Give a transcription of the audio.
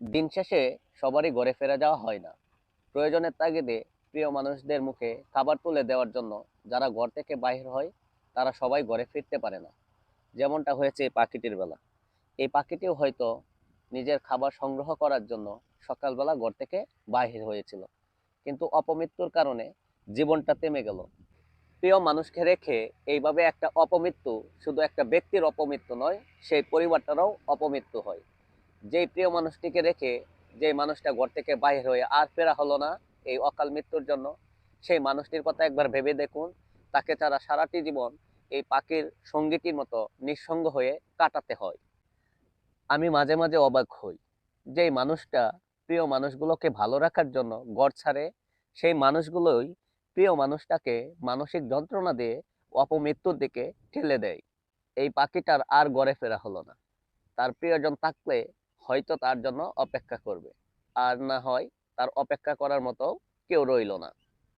দিন শেষে সবারই ঘরে ফিরে যাওয়া হয় না। প্রয়োজনের তাগিদে প্রিয় মানুষদের মুখে খাবার তুলে দেওয়ার জন্য যারা ঘর থেকে বাইর হয় তারা সবাই ঘরে ফিরতে পারে না। যেমনটা হয়েছে এই পাখিটির বেলা। এই পাখিটিও হয়তো নিজের খাবার সংগ্রহ করার জন্য সকালবেলা ঘর থেকে বাহির হয়েছিল, কিন্তু অপমৃত্যুর কারণে জীবনটা থেমে গেল। প্রিয় মানুষকে রেখে এইভাবে একটা অপমৃত্যু শুধু একটা ব্যক্তির অপমৃত্যু নয়, সেই পরিবারটারও অপমৃত্যু হয়। যেই প্রিয় মানুষটিকে রেখে যে মানুষটা ঘর থেকে বাইরে হয়ে আর ফেরা হলো না এই অকাল মৃত্যুর জন্য, সেই মানুষটির কথা একবার ভেবে দেখুন। তাকে তারা সারাটি জীবন এই পাখির সঙ্গীটির মতো নিঃসঙ্গ হয়ে কাটাতে হয়। আমি মাঝে মাঝে অবাক হই, যেই মানুষটা প্রিয় মানুষগুলোকে ভালো রাখার জন্য ঘর ছাড়ে, সেই মানুষগুলোই প্রিয় মানুষটাকে মানসিক যন্ত্রণা দিয়ে অপমৃত্যুর দিকে ঠেলে দেয়। এই পাখিটার আর ঘরে ফেরা হলো না। তার প্রিয়জন থাকলে হয়তো তার জন্য অপেক্ষা করবে, আর না হয় তার অপেক্ষা করার মতো কেউ রইল না।